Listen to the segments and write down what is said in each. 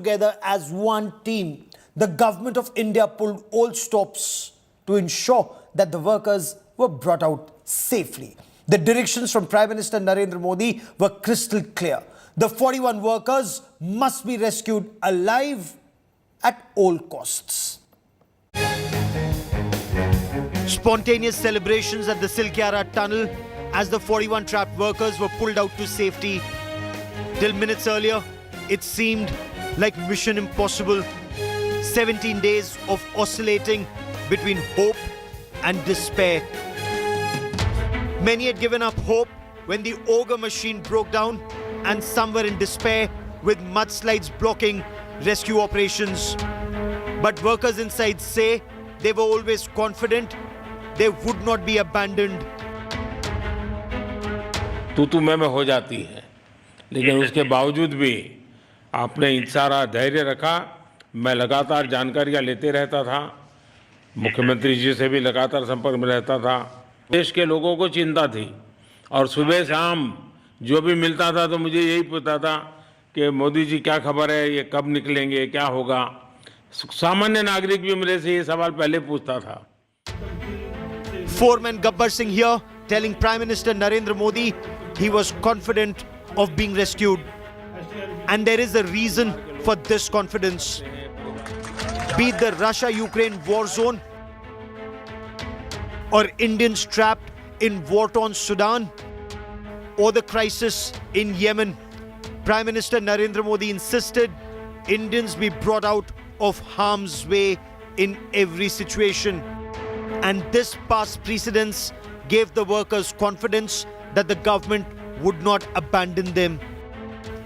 Together as one team, the government of India pulled all stops to ensure that the workers were brought out safely. The directions from Prime Minister Narendra Modi were crystal clear. The 41 workers must be rescued alive at all costs. Spontaneous celebrations at the Silkyara tunnel as the 41 trapped workers were pulled out to safety. Till minutes earlier, it seemed like mission impossible. 17 days of oscillating between hope and despair. Many had given up hope when the auger machine broke down, and some were in despair with mudslides blocking rescue operations. But workers inside say they were always confident they would not be abandoned. तू में हो जाती है, लेकिन उसके बावजूद भी आपने सारा धैर्य रखा। मैं लगातार जानकारियां लेते रहता था, मुख्यमंत्री जी से भी लगातार संपर्क में रहता था। देश के लोगों को चिंता थी और सुबह शाम जो भी मिलता था तो मुझे यही पूछता था कि मोदी जी क्या खबर है, ये कब निकलेंगे, क्या होगा। सामान्य नागरिक भी मेरे से ये सवाल पहले पूछता था। Foreman Gabbar Singh here telling Prime Minister Narendra Modi he was confident of being rescued. And there is a reason for this confidence. Be it the Russia-Ukraine war zone or Indians trapped in war-torn Sudan or the crisis in Yemen, Prime Minister Narendra Modi insisted Indians be brought out of harm's way in every situation. And this past precedence gave the workers confidence that the government would not abandon them.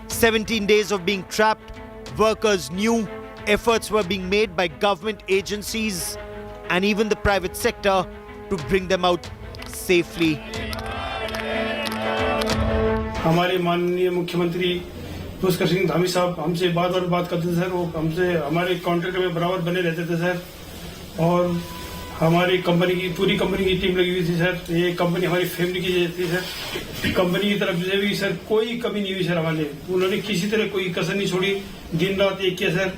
17 days of being trapped, workers knew efforts were being made by government agencies and even the private sector to bring them out safely. हमारे माननीय मुख्यमंत्री पुष्कर सिंह धामी साहब हमसे बात करते थे sir. वो हमसे हमारे कॉन्ट्रैक्ट में बराबर बने रहते थे सर। और हमारी कंपनी की पूरी कंपनी की टीम लगी हुई थी सर। ये कंपनी हमारी फैमिली की थी सर। कंपनी की तरफ से भी सर कोई कमी नहीं हुई सर। हमारे उन्होंने किसी तरह कोई कसर नहीं छोड़ी, दिन रात एक किया सर।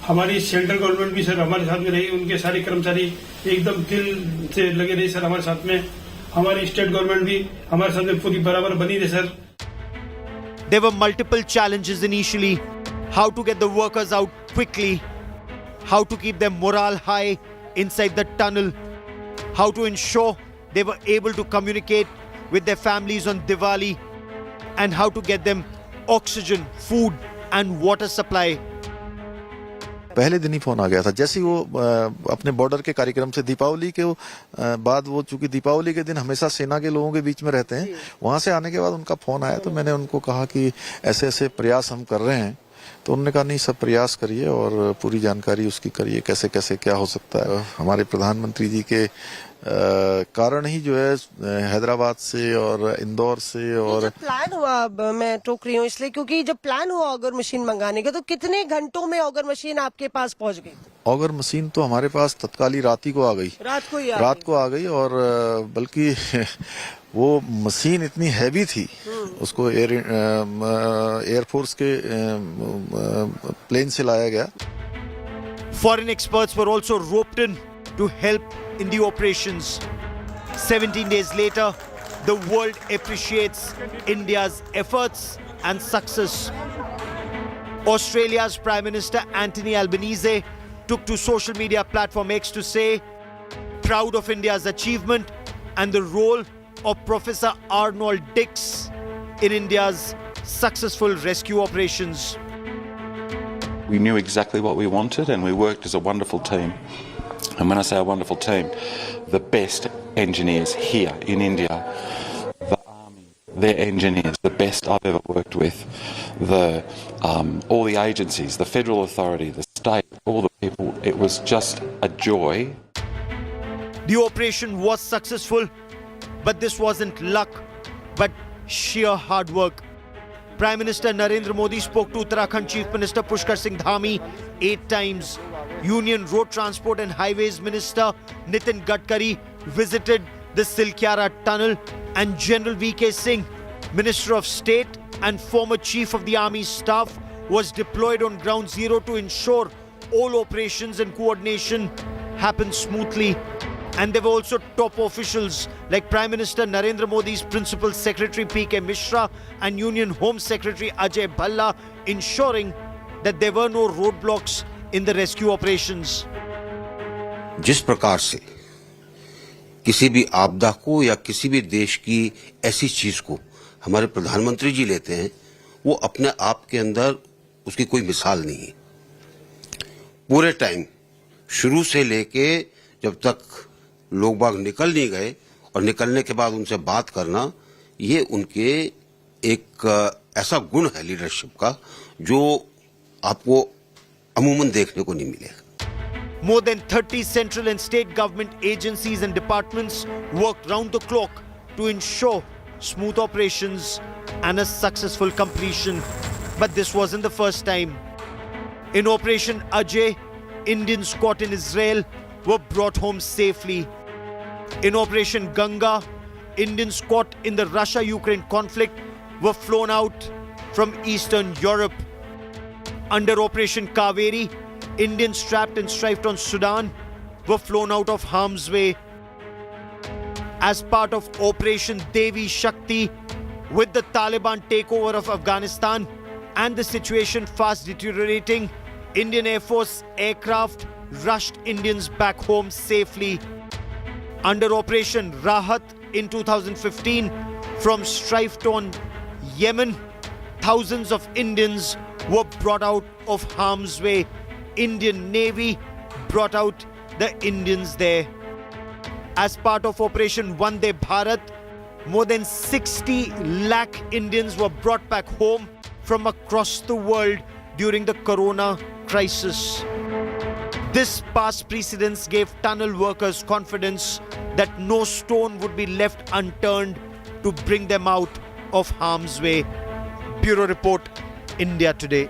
हमारी सेंट्रल गवर्नमेंट भी सर हमारे साथ में रही, उनके सारे कर्मचारी एकदम दिल से लगे रहे सर हमारे साथ में। हमारी स्टेट गवर्नमेंट भी हमारे साथ में पूरी बराबर बनी रही sir. There were multiple challenges initially. How to get the workers out quickly, how to keep their morale high inside the tunnel, how to ensure they were able to communicate with their families on Diwali, and how to get them oxygen, food and water supply. पहले दिन ही phone आ गया था। जैसे ही वो अपने border के कार्यक्रम से दीपावली के बाद, वो चूंकि दीपावली के दिन हमेशा सेना के लोगों के बीच में रहते हैं, वहां से आने के बाद उनका फोन आया तो मैंने उनको कहा कि ऐसे ऐसे प्रयास हम कर रहे हैं। तो उन्होंने कहा नहीं, सब प्रयास करिए और पूरी जानकारी उसकी करिए, कैसे कैसे क्या हो सकता है। हमारे प्रधानमंत्री जी के कारण ही जो है हैदराबाद से और इंदौर से और प्लान हुआ, मैं टोक रही हूँ इसलिए क्योंकि जब प्लान हुआ ऑगर मशीन मंगाने का तो कितने घंटों में ऑगर मशीन आपके पास पहुंच गई? ऑगर मशीन तो हमारे पास तत्काल ही रात को आ गई। रात को आ गई और बल्कि वो मशीन इतनी हैवी थी, उसको एयरफोर्स के प्लेन से लाया गया। Foreign experts were also roped in to help in the operations. 17 days later, the world appreciates India's efforts and success. Australia's Prime Minister Anthony Albanese took to social media platform X to say, proud of India's achievement and the role of Professor Arnold Dix in India's successful rescue operations. We knew exactly what we wanted and we worked as a wonderful team. And when I say a wonderful team, the best engineers here in India, the army, their engineers, the best I've ever worked with, all the agencies, the federal authority, the state, all the people, it was just a joy. The operation was successful, but this wasn't luck, but sheer hard work. Prime Minister Narendra Modi spoke to Uttarakhand Chief Minister Pushkar Singh Dhami 8 times. Union Road Transport and Highways Minister Nitin Gadkari visited the Silkyara tunnel, and General V.K. Singh, Minister of State and former Chief of the Army Staff, was deployed on ground zero to ensure all operations and coordination happened smoothly. And there were also top officials like Prime Minister Narendra Modi's Principal Secretary P.K. Mishra and Union Home Secretary Ajay Bhalla ensuring that there were no roadblocks in the rescue operations. जिस प्रकार से किसी भी आपदा को या किसी भी देश की ऐसी चीज को हमारे प्रधानमंत्री जी लेते हैं, वो अपने आप के अंदर उसकी कोई मिसाल नहीं है। पूरे टाइम शुरू से लेके जब तक लोग बाग निकल नहीं गए और निकलने के बाद उनसे बात करना, ये उनके एक ऐसा गुण है लीडरशिप का जो आपको अमूमन देखने को नहीं मिलेगा। More than 30 central and state government agencies and departments worked round the clock to ensure smooth operations and a successful completion. But this wasn't the first time. In Operation Ajay, Indians caught in Israel were brought home safely. In Operation Ganga, Indians caught in the Russia-Ukraine conflict were flown out from Eastern Europe. Under Operation Kaveri, Indians trapped and strafed on Sudan were flown out of harm's way. As part of Operation Devi Shakti, with the Taliban takeover of Afghanistan and the situation fast deteriorating, Indian Air Force aircraft rushed Indians back home safely. Under Operation Rahat in 2015, from strife-torn Yemen, thousands of Indians were brought out of harm's way. Indian Navy brought out the Indians there. As part of Operation Vande Bharat, more than 60 lakh Indians were brought back home from across the world during the corona crisis. This past precedence gave tunnel workers confidence that no stone would be left unturned to bring them out of harm's way. Bureau Report, India Today.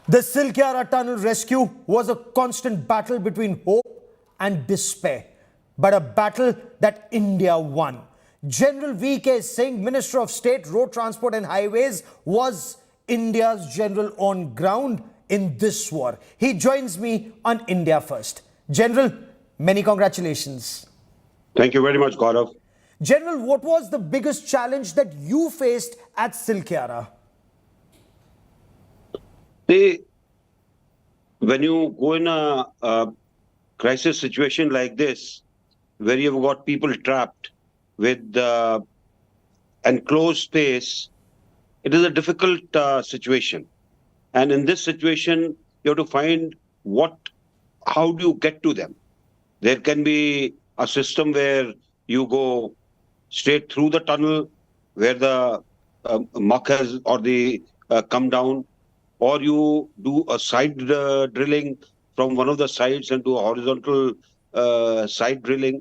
The Silkyara tunnel rescue was a constant battle between hope and despair, but a battle that India won. General V.K. Singh, Minister of State, Road Transport and Highways, was India's general on ground in this war. He joins me on India First. General, many congratulations. Thank you very much, Gaurav. General, what was the biggest challenge that you faced at Silkyara? When you go in a crisis situation like this, where you've got people trapped with enclosed space, it is a difficult situation. And in this situation, you have to find how do you get to them? There can be a system where you go straight through the tunnel, where the muck has or the come down, or you do a side drilling from one of the sides and do a horizontal side drilling,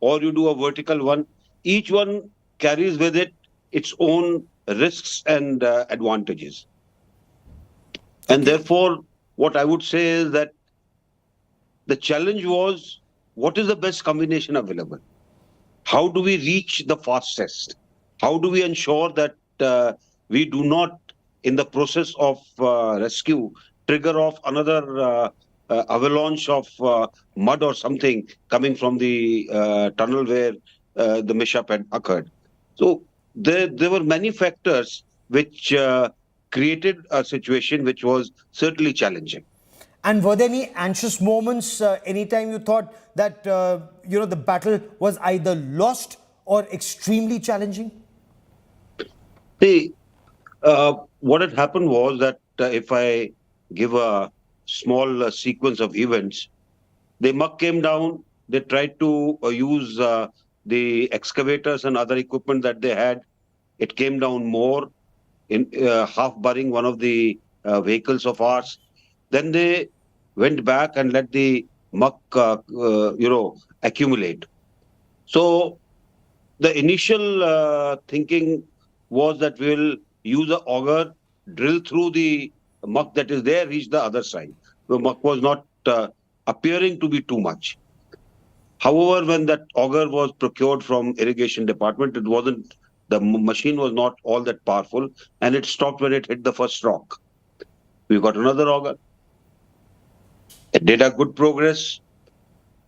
or you do a vertical one. Each one carries with it its own risks and advantages. And therefore, what I would say is that the challenge was, what is the best combination available? How do we reach the fastest? How do we ensure that we do not, in the process of rescue, trigger off another avalanche of mud or something coming from the tunnel where the mishap had occurred? So there were many factors which created a situation which was certainly challenging. And were there any anxious moments anytime you thought that the battle was either lost or extremely challenging? See, what had happened was that if I give a small sequence of events, the muck came down, they tried to use the excavators and other equipment that they had. It came down more, in half burying one of the vehicles of ours. Then they went back and let the muck, accumulate. So the initial thinking was that we'll use an auger, drill through the muck that is there, reach the other side. The muck was not appearing to be too much. However, when that auger was procured from irrigation department, it wasn't, the machine was not all that powerful, and it stopped when it hit the first rock. We got another auger. It did a good progress.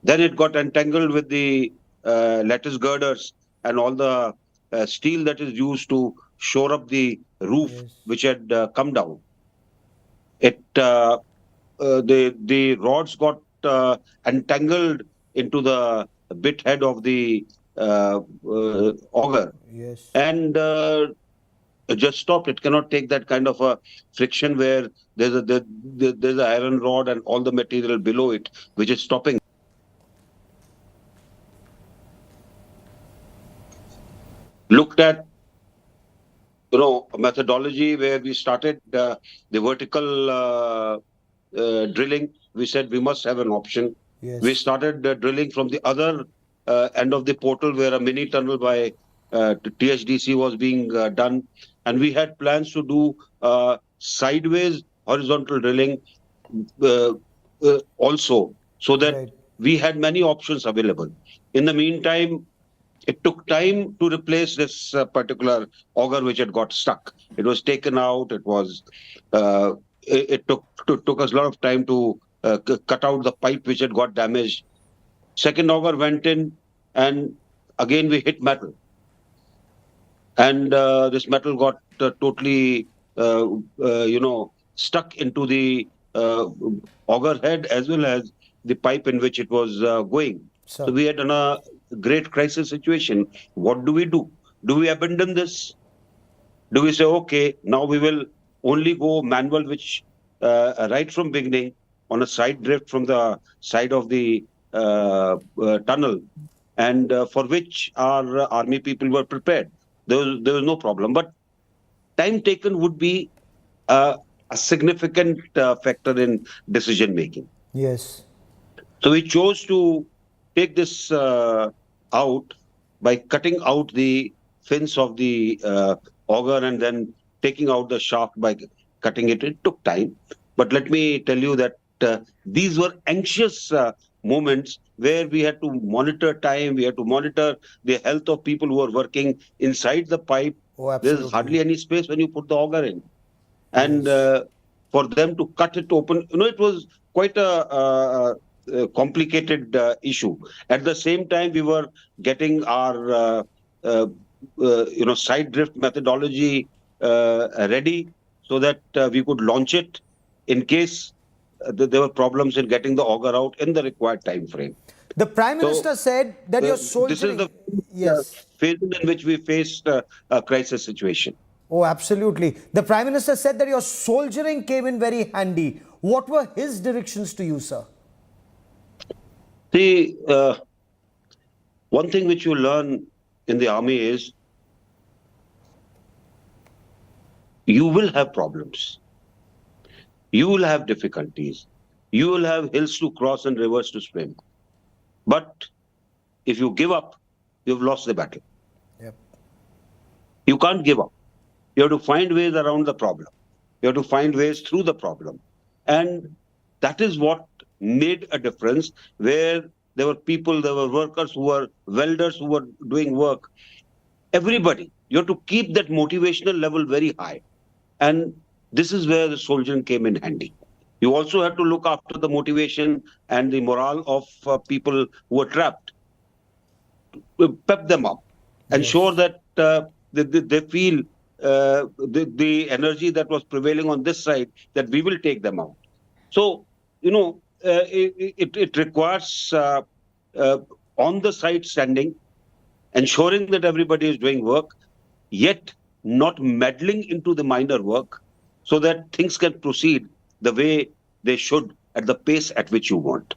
Then it got entangled with the lattice girders and all the steel that is used to shore up the roof, which had come down. The rods got entangled into the bit head of the auger, Yes. and it just stopped. It cannot take that kind of a friction where there's an iron rod and all the material below it, which is stopping. Looked at, a methodology where we started the vertical drilling. We said we must have an option. Yes. We started drilling from the other end of the portal where a mini tunnel by THDC was being done. And we had plans to do sideways horizontal drilling also, so that Right. we had many options available. In the meantime, it took time to replace this particular auger which had got stuck. It was taken out. It was. It took us a lot of time to cut out the pipe which had got damaged. Second auger went in, and again we hit metal, and this metal got totally, stuck into the auger head as well as the pipe in which it was going. Sir. So we had a great crisis situation. What do we do? Do we abandon this? Do we say, okay, now we will only go manual, which right from beginning on a side drift from the side of the tunnel, and for which our army people were prepared. There was no problem. But time taken would be a significant factor in decision making. Yes. So we chose to take this out by cutting out the fins of the auger and then taking out the shaft by cutting it. It took time. But let me tell you that these were anxious moments where we had to monitor time, we had to monitor the health of people who are working inside the pipe. Oh, absolutely. There's hardly any space when you put the auger in. And Yes. for them to cut it open, it was quite a complicated issue. At the same time, we were getting our side drift methodology ready so that we could launch it in case there were problems in getting the auger out in the required time frame. The Prime Minister said that you're soldiering. This is the Yes. phase in which we faced a crisis situation. Oh, absolutely. The Prime Minister said that your soldiering came in very handy. What were his directions to you, sir? See, one thing which you learn in the army is you will have problems. You will have difficulties. You will have hills to cross and rivers to swim. But if you give up, you've lost the battle. Yep. You can't give up. You have to find ways around the problem. You have to find ways through the problem. And that is what made a difference, where there were people, there were workers who were welders who were doing work. Everybody, you have to keep that motivational level very high. And this is where the soldiering came in handy. You also have to look after the motivation and the morale of people who are trapped. Pep them up, ensure that they feel the energy that was prevailing on this side, that we will take them out. So, it requires on the side standing, ensuring that everybody is doing work, yet not meddling into the minor work, so that things can proceed the way they should at the pace at which you want.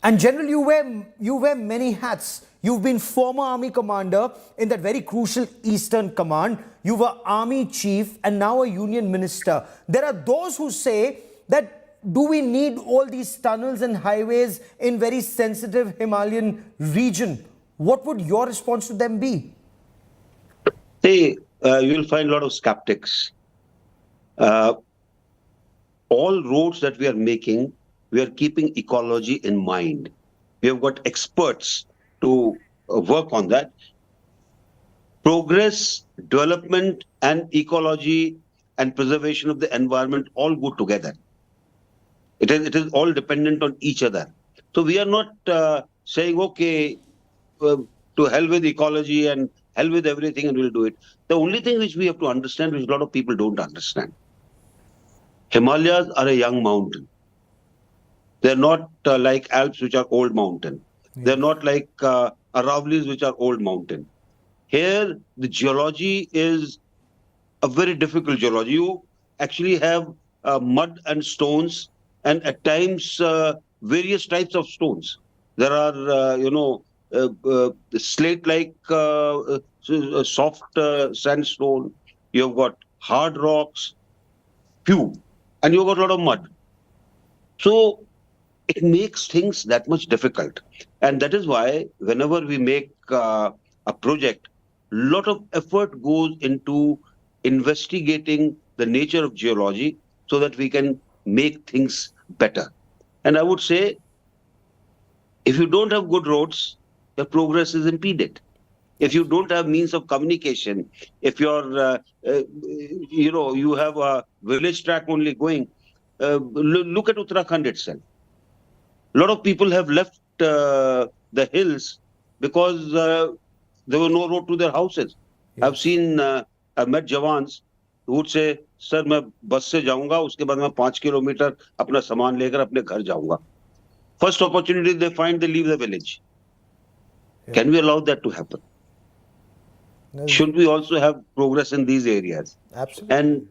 And General, you wear many hats. You've been former army commander in that very crucial Eastern Command. You were army chief and now a union minister. There are those who say that, do we need all these tunnels and highways in very sensitive Himalayan region? What would your response to them be? See, you will find a lot of skeptics. All roads that we are making, we are keeping ecology in mind. We have got experts to work on that. Progress, development, and ecology and preservation of the environment all go together. It is all dependent on each other. So we are not saying, okay, to hell with ecology and hell with everything and we'll do it. The only thing which we have to understand, which a lot of people don't understand, Himalayas are a young mountain. They're not like Alps, which are old mountain. They're not like Aravallis, which are old mountain. Here, the geology is a very difficult geology. You actually have mud and stones, and at times various types of stones. There are, slate-like soft sandstone. You've got hard rocks, few, and you've got a lot of mud. So it makes things that much difficult. And that is why whenever we make a project, a lot of effort goes into investigating the nature of geology so that we can make things better. And I would say, if you don't have good roads, your progress is impeded. If you don't have means of communication, if you're, you have a village track only going, look at Uttarakhand itself. A lot of people have left the hills because there was no road to their houses. Yes. I've met Jawans who would say, sir, मैं बस से जाऊंगा, उसके बाद मैं 5 kilometre अपना सामान लेकर अपने घर जाऊंगा. First opportunity they find, they leave the village. Yeah. Can we allow that to happen? No. Should we also have progress in these areas? Absolutely. And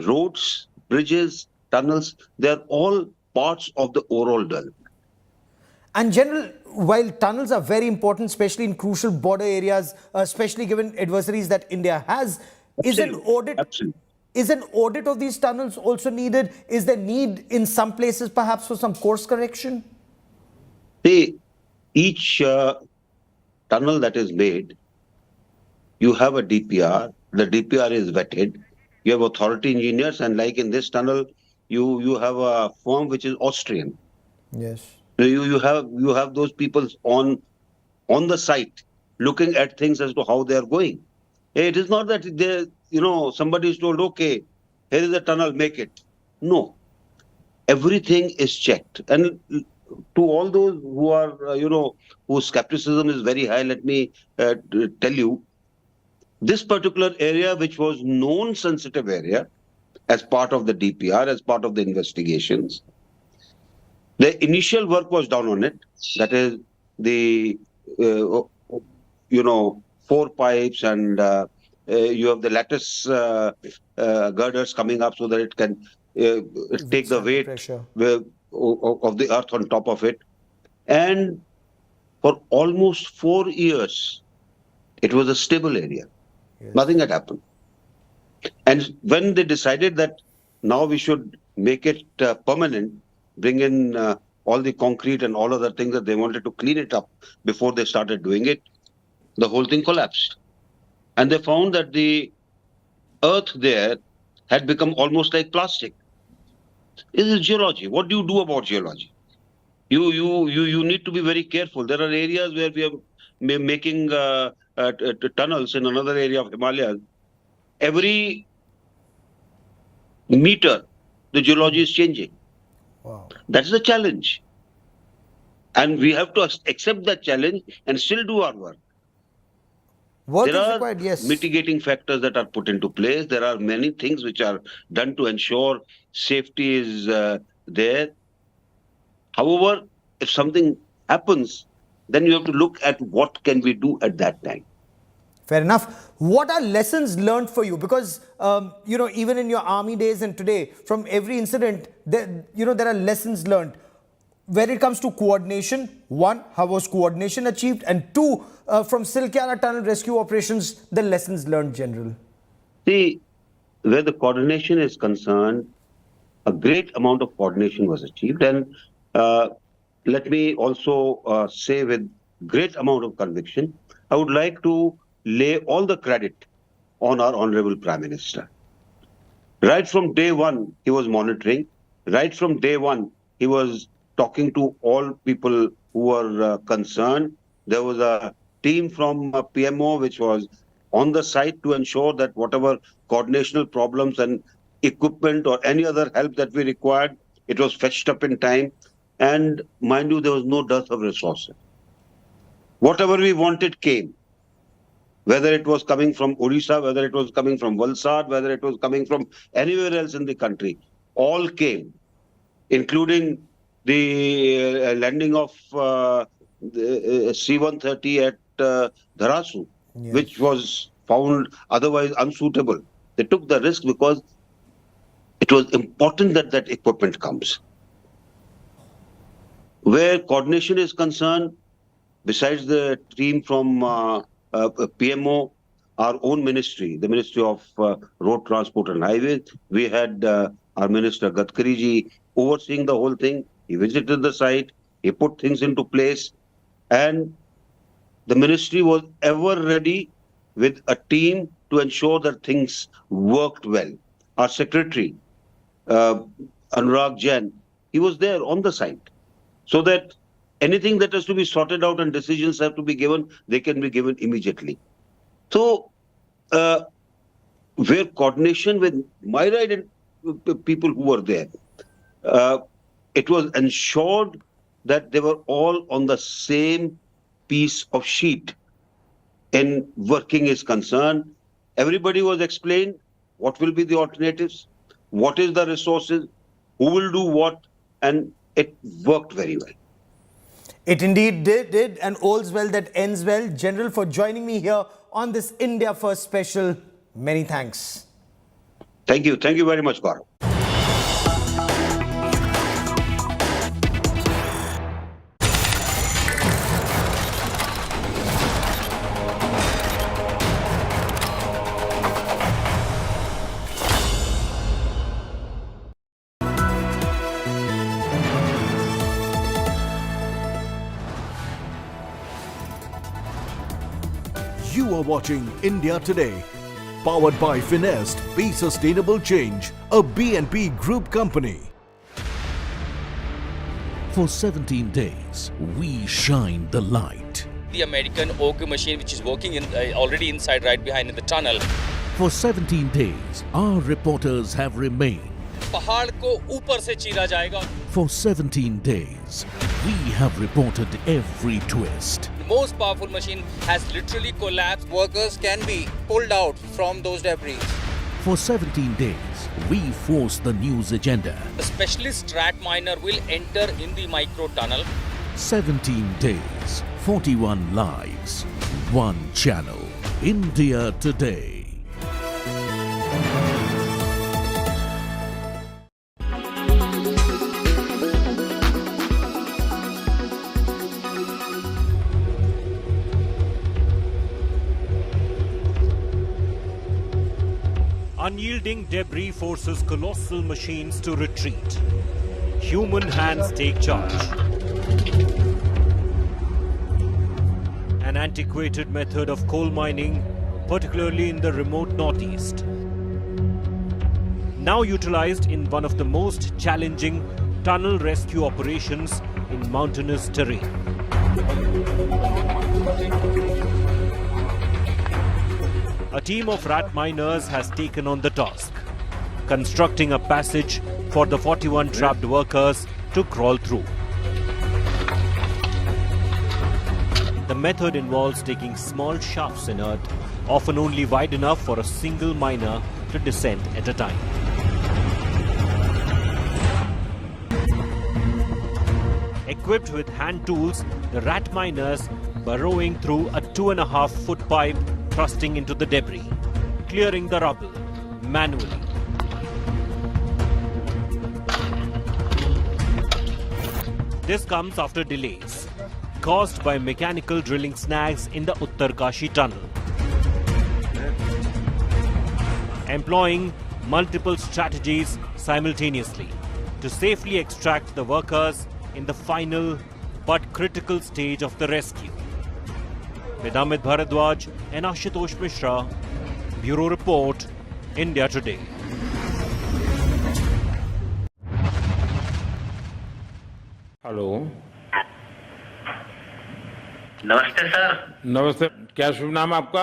roads, bridges, tunnels, they're all parts of the overall development. And General, while tunnels are very important, especially in crucial border areas, especially given adversaries that India has, Absolutely. Is an audit of these tunnels also needed? Is there need in some places perhaps for some course correction? See, each tunnel that is made, you have a DPR. The DPR is vetted. You have authority engineers, and like in this tunnel, you have a firm which is Austrian. Yes. You have those people on the site looking at things as to how they are going. It is not that somebody is told, okay, here is a tunnel, make it. No, everything is checked. And to all those who are, whose skepticism is very high, let me tell you, this particular area, which was known sensitive area as part of the DPR, as part of the investigations, the initial work was done on it. That is the, 4 pipes and you have the lattice girders coming up so that it can take the weight of the earth on top of it. And for almost 4 years, it was a stable area. Yes. Nothing had happened. And when they decided that now we should make it permanent, bring in all the concrete and all other things that they wanted to clean it up before they started doing it, the whole thing collapsed. And they found that the earth there had become almost like plastic. This is geology. What do you do about geology? You need to be very careful. There are areas where we are making tunnels in another area of Himalayas. Every meter, the geology is changing. Wow. That's the challenge. And we have to accept that challenge and still do our work. Work there is are required, yes. mitigating factors that are put into place. There are many things which are done to ensure safety is there. However, if something happens, then you have to look at what can we do at that time. Fair enough. What are lessons learned for you? Because, even in your army days and today, from every incident, there are lessons learned. When it comes to coordination, 1, how was coordination achieved? And 2, from Silkyara tunnel rescue operations, the lessons learned, General. See, where the coordination is concerned, a great amount of coordination was achieved. And let me also say with great amount of conviction, I would like to lay all the credit on our Honorable Prime Minister. Right from day one, he was monitoring. Right from day one, he was talking to all people who who were concerned. There was a team from PMO which was on the site to ensure that whatever coordinational problems and equipment or any other help that we required, it was fetched up in time. And mind you, there was no dearth of resources. Whatever we wanted came. Whether it was coming from Odisha, whether it was coming from Valsad, whether it was coming from anywhere else in the country, all came, including the landing of the C-130 at Dharasu, which was found otherwise unsuitable. They took the risk because it was important that that equipment comes. Where coordination is concerned, besides the team from PMO, our own ministry, the Ministry of Road Transport and Highways, we had our Minister Gadkari ji overseeing the whole thing. He visited the site, he put things into place, and the ministry was ever ready with a team to ensure that things worked well. Our secretary, Anurag Jain, he was there on the site, so that anything that has to be sorted out and decisions have to be given, they can be given immediately. So, where coordination with Myra and people who were there, it was ensured that they were all on the same piece of sheet in working is concerned. Everybody was explained what will be the alternatives, what is the resources, who will do what, and it worked very well. It indeed did, and all's well that ends well. General, for joining me here on this India First special, many thanks. Thank you. Thank you very much, Gaurav. You are watching India Today, powered by Finest, Be Sustainable Change, a BNP Group company. For 17 days, we shine the light. The American auger machine, which is working already inside, right behind in the tunnel. For 17 days, our reporters have remained. पहाड़ को ऊपर से चीरा जाएगा. For 17 days, we have reported every twist. The most powerful machine has literally collapsed. Workers can be pulled out from those debris. For 17 days, we force the news agenda. The specialist strat miner will enter in the micro tunnel. 17 days, 41 lives, one channel. India Today. Unyielding debris forces colossal machines to retreat. Human hands take charge. An antiquated method of coal mining, particularly in the remote northeast, now utilized in one of the most challenging tunnel rescue operations in mountainous terrain. A team of rat miners has taken on the task, constructing a passage for the 41 trapped workers to crawl through. The method involves taking small shafts in earth, often only wide enough for a single miner to descend at a time. Equipped with hand tools, the rat miners burrowing through a 2.5-foot pipe, thrusting into the debris, clearing the rubble manually. This comes after delays caused by mechanical drilling snags in the Uttarkashi tunnel. Employing multiple strategies simultaneously to safely extract the workers in the final but critical stage of the rescue. With Amit Bharadwaj and Ashutosh Mishra, Bureau Report, India Today. Hello नमस्ते sir. नमस्ते, क्या शुभ नाम आपका?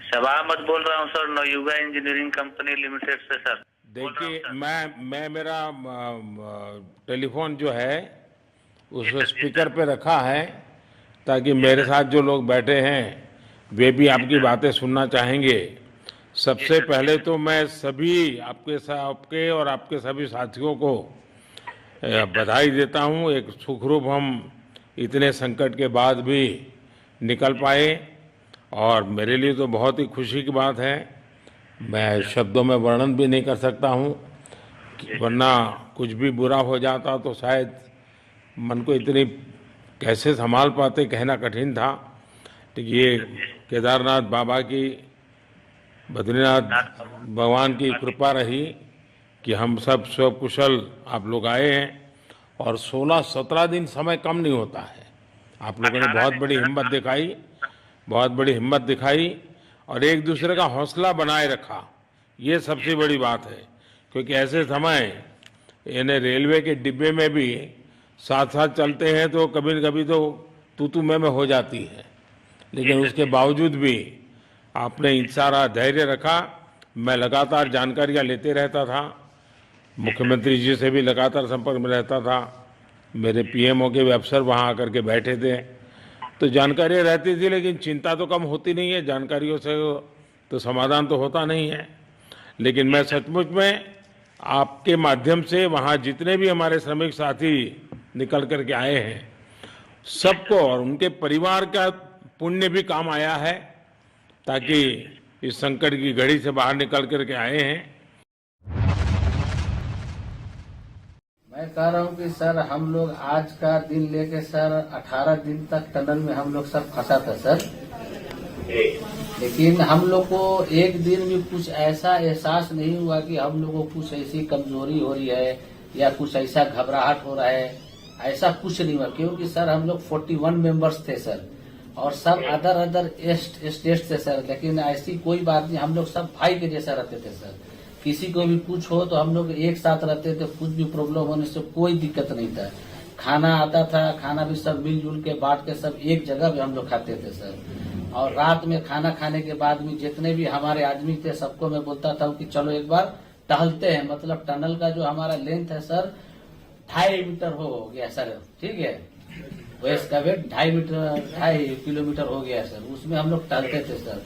शबा अहमद बोल रहा हूँ sir, Navayuga engineering company limited से sir. देखिए, मैं मेरा टेलीफोन जो है उस स्पीकर पे रखा है ताकि मेरे साथ जो लोग बैठे हैं वे भी आपकी बातें सुनना चाहेंगे। सबसे पहले तो मैं सभी आपके और आपके सभी साथियों को बधाई देता हूँ। एक सुखरूप हम इतने संकट के बाद भी निकल पाए और मेरे लिए तो बहुत ही खुशी की बात है। मैं शब्दों में वर्णन भी नहीं कर सकता हूँ, वरना कुछ भी बुरा हो जाता तो शायद मन को इतनी कैसे संभाल पाते कहना कठिन था। तो ये केदारनाथ बाबा की, बद्रीनाथ भगवान की कृपा रही कि हम सब कुशल आप लोग आए हैं और 16-17 दिन समय कम नहीं होता है। आप लोगों ने बहुत बड़ी हिम्मत दिखाई और एक दूसरे का हौसला बनाए रखा, ये सबसे बड़ी बात है। क्योंकि ऐसे समय यानी रेलवे के डिब्बे में भी साथ साथ चलते हैं तो कभी न कभी तो तू मैं हो जाती है, लेकिन उसके बावजूद भी आपने सारा धैर्य रखा। मैं लगातार जानकारियां लेते रहता था, मुख्यमंत्री जी से भी लगातार संपर्क में रहता था, मेरे पीएमओ के भी अफसर वहाँ आकर के बैठे थे, तो जानकारियाँ रहती थी, लेकिन चिंता तो कम होती नहीं है। जानकारियों से तो समाधान तो होता नहीं है। लेकिन मैं सचमुच में आपके माध्यम से वहाँ जितने भी हमारे श्रमिक साथी निकल करके आए हैं सबको और उनके परिवार का पुण्य भी काम आया है, ताकि इस संकट की घड़ी से बाहर निकल करके आए हैं। मैं कह रहा हूँ कि सर हम लोग आज का दिन लेके सर 18 दिन तक टनल में हम लोग सब फंसा था सर, लेकिन हम लोग को एक दिन भी कुछ ऐसा एहसास नहीं हुआ कि हम लोग को कुछ ऐसी कमजोरी हो रही है या कुछ ऐसा घबराहट हो रहा है। ऐसा कुछ नहीं हुआ, क्योंकि सर हम लोग 41 मेंबर्स थे सर और सब अदर स्टेट थे सर, लेकिन ऐसी कोई बात नहीं। हम लोग सब भाई के जैसा रहते थे सर। किसी को भी कुछ हो तो हम लोग एक साथ रहते थे, कुछ भी प्रॉब्लम होने से कोई दिक्कत नहीं था। खाना आता था, खाना भी सब मिलजुल के बांट के सब एक जगह भी हम लोग खाते थे सर। और रात में खाना खाने के बाद में जितने भी हमारे आदमी थे सबको मैं बोलता था कि चलो एक बार टहलते हैं। मतलब टनल का जो हमारा लेंथ है सर 2.5 मीटर हो गया सर, ठीक है, वेस्ट का वेट 2.5 किलोमीटर हो गया सर। उसमें हम लोग टहलते थे सर।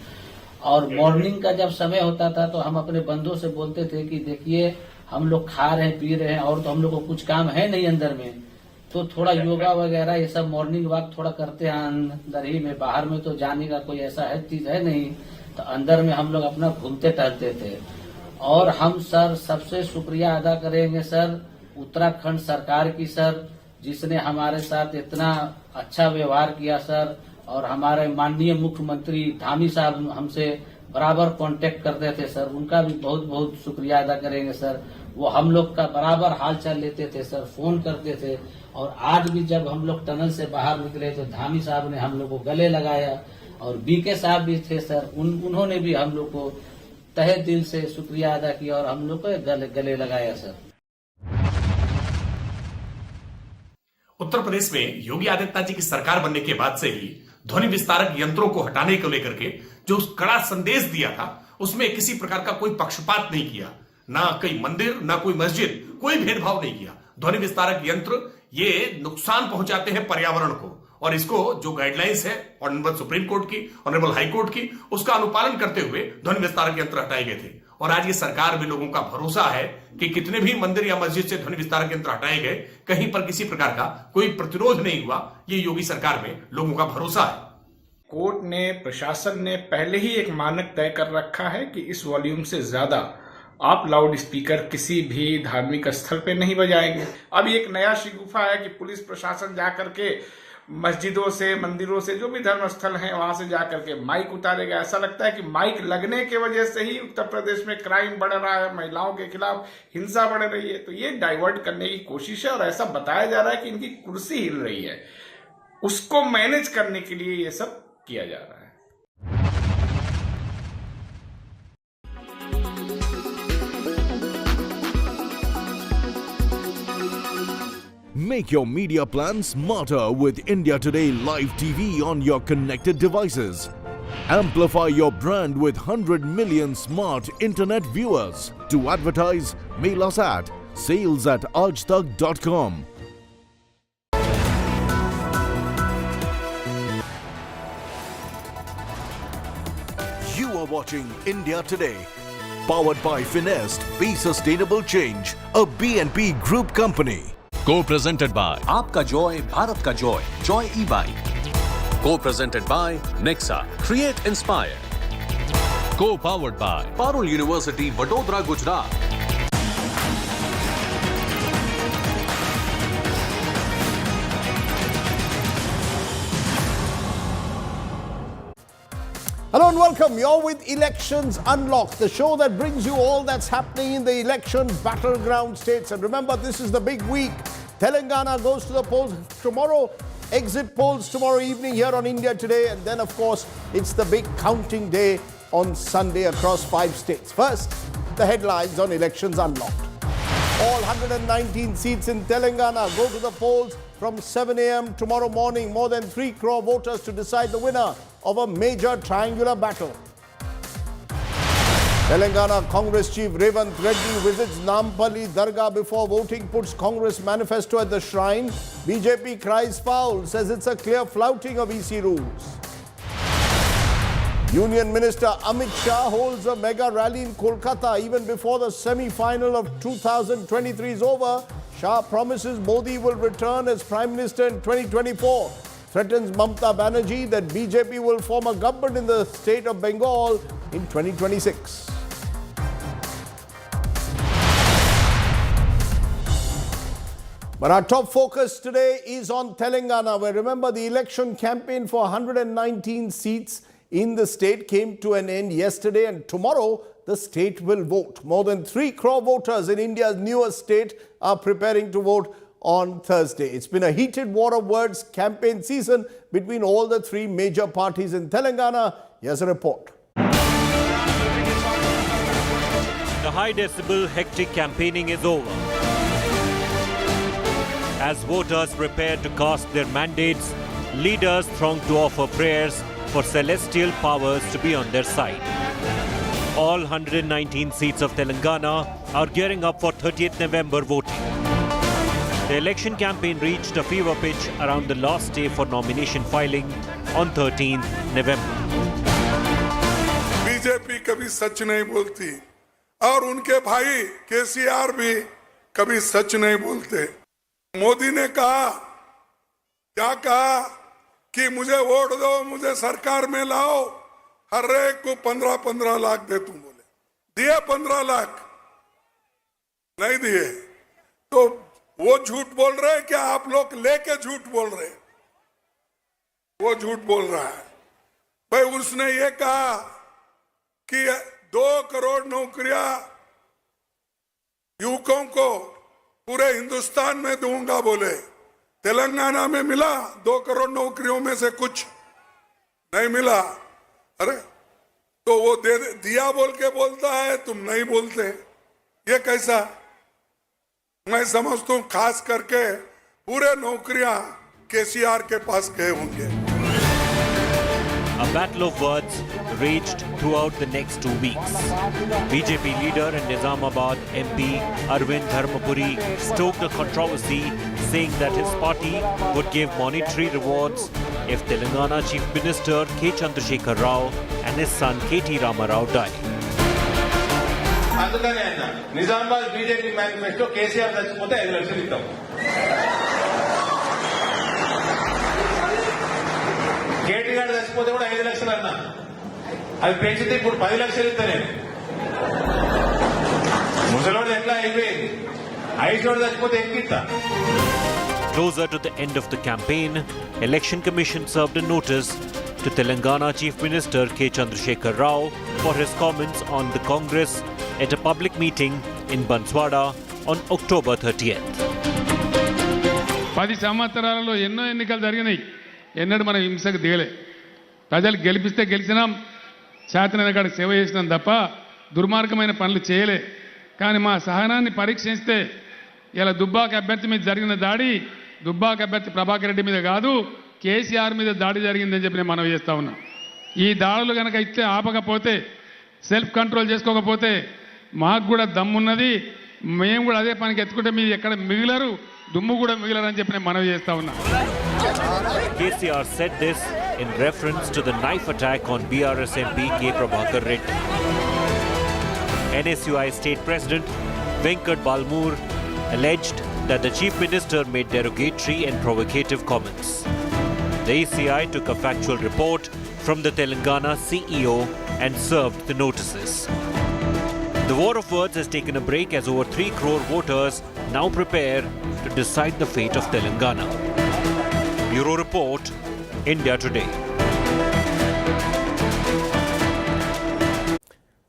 और मॉर्निंग का जब समय होता था तो हम अपने बंधुओं से बोलते थे कि देखिए हम लोग खा रहे हैं पी रहे हैं और तो हम लोग को कुछ काम है नहीं अंदर में, तो थोड़ा योगा वगैरह ये सब मॉर्निंग वॉक थोड़ा करते हैं अंदर ही में, बाहर में तो जाने का कोई ऐसा है चीज है नहीं, तो अंदर में हम लोग अपना घूमते टहलते थे। और हम सर सबसे शुक्रिया अदा करेंगे सर उत्तराखंड सरकार की सर, जिसने हमारे साथ इतना अच्छा व्यवहार किया सर। और हमारे माननीय मुख्यमंत्री धामी साहब हमसे बराबर कांटेक्ट करते थे सर, उनका भी बहुत बहुत शुक्रिया अदा करेंगे सर। वो हम लोग का बराबर हालचाल लेते थे सर, फोन करते थे। और आज भी जब हम लोग टनल से बाहर निकले तो धामी साहब ने हम लोग को गले लगाया और बीके साहब भी थे सर, उन्होंने भी हम लोग को तहे दिल से शुक्रिया अदा किया और हम लोग को गले लगाया सर। उत्तर प्रदेश में योगी आदित्यनाथ जी की सरकार बनने के बाद से ही ध्वनि विस्तारक यंत्रों को हटाने को लेकर के जो कड़ा संदेश दिया था उसमें किसी प्रकार का कोई पक्षपात नहीं किया, ना कोई मंदिर ना कोई मस्जिद, कोई भेदभाव नहीं किया। ध्वनि विस्तारक यंत्र ये नुकसान पहुंचाते हैं पर्यावरण को, और इसको जो गाइडलाइंस है ऑनरेबल सुप्रीम कोर्ट की, ऑनरेबल हाई कोर्ट की, उसका अनुपालन करते हुए ध्वनि विस्तारक यंत्र हटाए गए थे। और आज ये सरकार भी लोगों का भरोसा है कि कितने भी मंदिर या मस्जिद से ध्वनि विस्तारक यंत्र हटाए गए, कहीं पर किसी प्रकार का कोई प्रतिरोध नहीं हुआ। ये योगी सरकार में लोगों का भरोसा है। कोर्ट ने, प्रशासन ने पहले ही एक मानक तय कर रखा है कि इस वॉल्यूम से ज्यादा आप लाउड स्पीकर किसी भी धार्मिक स्थल पे नहीं बजाएंगे। अब एक नया शिगुफा है कि पुलिस प्रशासन जाकर के मस्जिदों से, मंदिरों से, जो भी धर्म स्थल हैं वहां से जाकर के माइक उतारेगा। ऐसा लगता है कि माइक लगने के वजह से ही उत्तर प्रदेश में क्राइम बढ़ रहा है, महिलाओं के खिलाफ हिंसा बढ़ रही है। तो ये डाइवर्ट करने की कोशिश है और ऐसा बताया जा रहा है कि इनकी कुर्सी हिल रही है, उसको मैनेज करने के लिए ये सब किया जा रहा है। Make your media plan smarter with India Today Live TV on your connected devices. Amplify your brand with 100 million smart internet viewers. To advertise, mail us at sales@aajtak.com. You are watching India Today, powered by Finest, Be Sustainable Change, a BNP Group company. Co-presented by आपका joy Bharat का joy joy e-bike. Co-presented by Nexa, Create Inspire. Co-powered by Parul University, Vadodara, Gujarat. Hello and welcome. You're with Elections Unlocked, the show that brings you all that's happening in the election battleground states. And remember, this is the big week. Telangana goes to the polls tomorrow. Exit polls tomorrow evening here on India Today. And then, of course, it's the big counting day on Sunday across 5 states. First, the headlines on Elections Unlocked. All 119 seats in Telangana go to the polls from 7 a.m. tomorrow morning. More than 3 crore voters to decide the winner of a major triangular battle. Telangana Congress Chief Revant Reddy visits Nampalli Dargah before voting, puts Congress manifesto at the shrine. BJP cries foul, says it's a clear flouting of EC rules. Union Minister Amit Shah holds a mega rally in Kolkata even before the semi-final of 2023 is over. Shah promises Modi will return as Prime Minister in 2024. Threatens Mamta Banerjee that BJP will form a government in the state of Bengal in 2026. But our top focus today is on Telangana, where remember the election campaign for 119 seats in the state came to an end yesterday, and tomorrow the state will vote. More than 3 crore voters in India's newest state are preparing to vote on Thursday. It's been a heated war of words campaign season between all the 3 major parties in Telangana. Here's a report. The high decibel hectic campaigning is over. As voters prepare to cast their mandates, leaders throng to offer prayers for celestial powers to be on their side. All 119 seats of Telangana are gearing up for 30th November voting. The election campaign reached a fever pitch around the last day for nomination filing on 13th November. BJP कभी सच नहीं बोलती और उनके भाई केसीआर भी कभी सच नहीं बोलते. मोदी ने कहा, क्या कहा कि मुझे वोट दो, मुझे सरकार में लाओ, हर एक को 15-15 लाख दे. तुम बोले दिए 15 लाख नहीं दिए तो वो झूठ बोल रहे हैं क्या? आप लोग लेके झूठ बोल रहे हैं. वो झूठ बोल रहा है भाई. उसने ये कहा कि 2 करोड़ नौकरियां युवकों को पूरे हिंदुस्तान में दूंगा बोले. तेलंगाना में मिला 2 करोड़ नौकरियों में से कुछ नहीं मिला. अरे तो वो दे दिया बोल के बोलता है, तुम नहीं बोलते. ये कैसा? मैं समझता हूं खास करके पूरे नौकरियां केसीआर के पास गए होंगे. A battle of words raged throughout the next 2 weeks. BJP leader and Nizamabad MP Arvind Dharmapuri stoked a controversy, saying that his party would give monetary rewards if Telangana Chief Minister K. Chandrasekhar Rao and his son K.T. Ramarao die. అందుకని ఆయన Nizamabad BJP manifesto KCR చచ్చిపోతే 5 లక్షలు ఇద్దాం. KT గారు చచ్చిపోతే కూడా 5 లక్షలు అన్నా. అది పెంచితే ఇప్పుడు 10 లక్షలు ఇస్తానే. ముసలోడు ఎట్లా అయిపోయింది. 5 చచ్చిపోతే ఎక్కిస్తా. Closer to the end of the campaign, Election Commission served a notice to Telangana Chief Minister K. Chandrasekhar Rao for his comments on the Congress at a public meeting in Banswada on October 30th. 10 సంవత్సరాలలో ఎన్నో ఎన్నికలు జరిగినాయి. ఎన్నడూ మనం హింసకు దిగలే. ప్రజలు గెలిపిస్తే గెలిచినాం, శాతనైన కాడ సేవ చేసినాం తప్ప దుర్మార్గమైన పనులు చేయలే. కానీ మా సహనాన్ని పరీక్షిస్తే ఇలా దుబ్బాక అభ్యర్థి మీద జరిగిన దాడి దుబ్బాక అభ్యర్థి ప్రభాకర్ రెడ్డి మీద కాదు కేసీఆర్ మీద దాడి జరిగిందని చెప్పి నేను మనవి చేస్తా ఉన్నా. ఈ దాడులు కనుక ఇస్తే ఆపకపోతే, సెల్ఫ్ కంట్రోల్ చేసుకోకపోతే మాకు కూడా దమ్మున్నది, మేము కూడా అదే పనికి ఎత్తుకుంటే మీరు ఎక్కడ మిగిలరు, దుమ్ము కూడా మిగిలరు అని చెప్పి నేను మనవి చేస్తా ఉన్నా. KCR said this in reference to the knife attack on BRS MP K. Prabhakar Reddy. NSUI State President Venkat Balmoor alleged that the Chief Minister made derogatory and provocative comments. The ECI took a factual report from the Telangana CEO and served the notices. The war of words has taken a break as over 3 crore voters now prepare to decide the fate of Telangana. Bureau Report, India Today.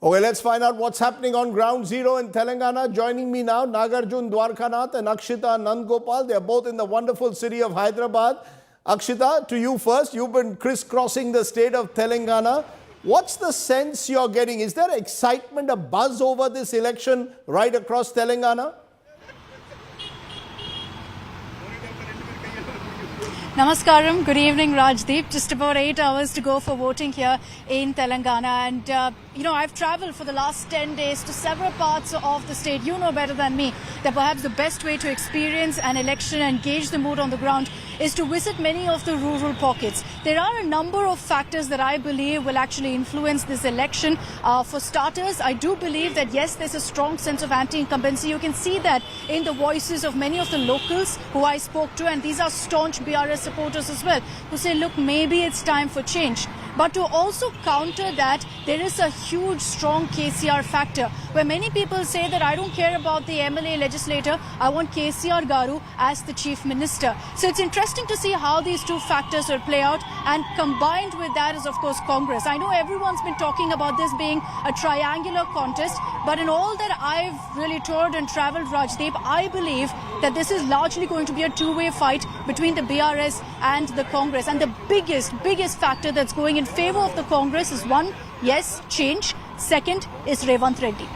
Okay, let's find out what's happening on ground zero in Telangana. Joining me now, Nagarjun Dwarkanath and Akshita Nandgopal. They are both in the wonderful city of Hyderabad. Akshita, to you first. You've been crisscrossing the state of Telangana. What's the sense you're getting? Is there excitement, a buzz over this election right across Telangana? Namaskaram. Good evening, Rajdeep. Just about 8 hours to go for voting here in Telangana. And, I've traveled for the last 10 days to several parts of the state. You know better than me that perhaps the best way to experience an election and gauge the mood on the ground is to visit many of the rural pockets. There are a number of factors that I believe will actually influence this election. For starters, I do believe that yes, there's a strong sense of anti-incumbency. You can see that in the voices of many of the locals who I spoke to, and these are staunch BRS supporters as well, who say, look, maybe it's time for change. But to also counter that, there is a huge, strong KCR factor, where many people say that I don't care about the MLA legislator, I want KCR Garu as the Chief Minister. So it's interesting to see how these two factors will play out, and combined with that is, of course, Congress. I know everyone's been talking about this being a triangular contest, but in all that I've really toured and travelled, Rajdeep, I believe that this is largely going to be a two-way fight between the BRS and the Congress. And the biggest factor that's going in favour of the Congress is one, yes, change. Second is Revanth Reddy.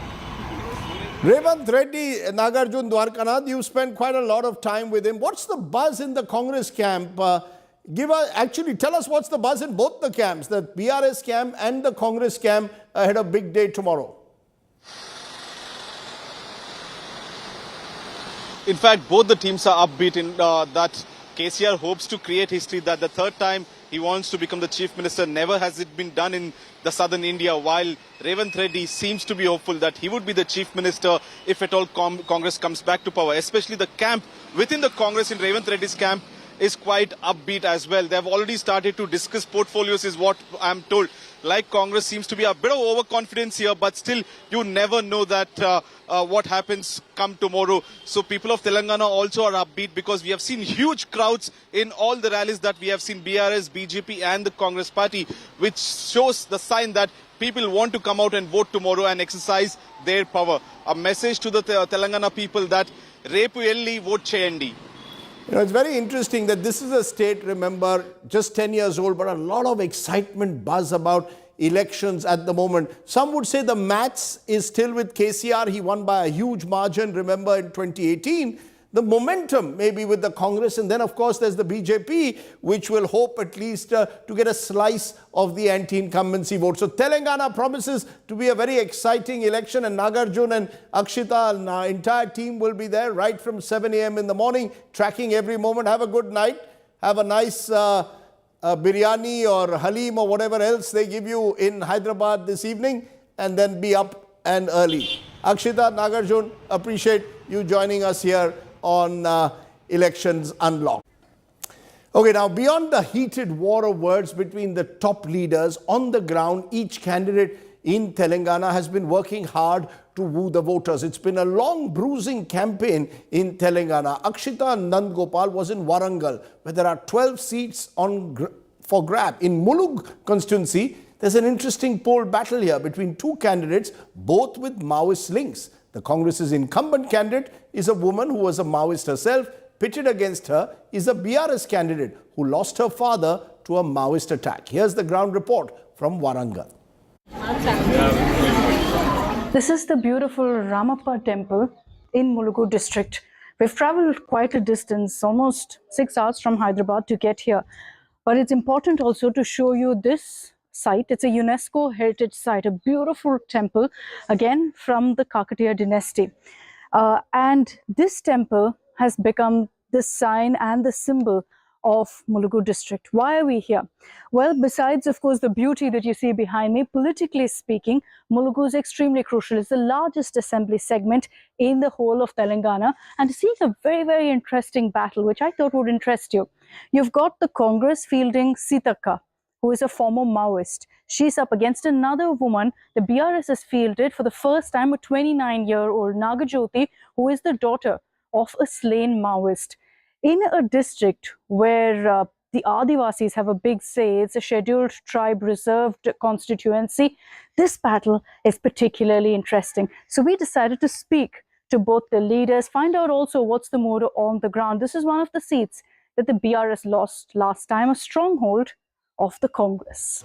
Revanth Reddy, Nagarjun Dwarkanath, you've spent quite a lot of time with him. What's the buzz in the Congress camp? Tell us what's the buzz in both the camps, the BRS camp and the Congress camp ahead of big day tomorrow. In fact, both the teams are upbeat in that KCR hopes to create history, that the third time he wants to become the Chief Minister. Never has it been done in the southern India, while Revanth Reddy seems to be hopeful that he would be the Chief Minister if at all Congress comes back to power. Especially the camp within the Congress in Revanth Reddy's camp is quite upbeat as well. They have already started to discuss portfolios, is what I'm told. Like Congress seems to be a bit of overconfidence here, but still you never know that what happens come tomorrow. So people of Telangana also are upbeat, because we have seen huge crowds in all the rallies that we have seen, BRS, BJP and the Congress party, which shows the sign that people want to come out and vote tomorrow and exercise their power. A message to the Telangana people that Repu Elli vote cheyandi. It's very interesting that this is a state, remember, just 10 years old, but a lot of excitement, buzz about elections at the moment. Some would say the maths is still with KCR. He won by a huge margin, remember, in 2018. The momentum maybe with the Congress, and then of course there's the BJP, which will hope at least to get a slice of the anti-incumbency vote. So Telangana promises to be a very exciting election, and Nagarjun and Akshita and our entire team will be there right from 7 a.m. in the morning, tracking every moment. Have a good night. Have a nice biryani or halim or whatever else they give you in Hyderabad this evening, and then be up and early. Akshita, Nagarjun, appreciate you joining us here on Elections Unlocked. Okay, now beyond the heated war of words between the top leaders, on the ground, each candidate in Telangana has been working hard to woo the voters. It's been a long, bruising campaign in Telangana. Akshita Nandgopal was in Warangal, where there are 12 seats for grab. In Mulugu constituency, there's an interesting poll battle here between two candidates, both with Maoist links. The Congress's incumbent candidate is a woman who was a Maoist herself. Pitted against her is a BRS candidate who lost her father to a Maoist attack. Here's the ground report from Warangal. This is the beautiful Ramappa temple in Mulugu district, We've traveled quite a distance, almost 6 hours from Hyderabad to get here. But it's important also to show you this site. It's a UNESCO heritage site, a beautiful temple, again from the Kakatiya dynasty. And this temple has become the sign and the symbol of Mulugu district. Why are we here? Well, besides, of course, the beauty that you see behind me, politically speaking, Mulugu is extremely crucial. It's the largest assembly segment in the whole of Telangana, and seeing a very, very interesting battle, which I thought would interest you. You've got the Congress fielding Silkyara, who is a former Maoist. She's up against another woman. The BRS has fielded for the first time a 29-year-old Nagajyoti, who is the daughter of a slain Maoist. In a district where the Adivasis have a big say, it's a scheduled tribe reserved constituency, this battle is particularly interesting. So we decided to speak to both the leaders, find out also what's the mood on the ground. This is one of the seats that the BRS lost last time, a stronghold of the Congress.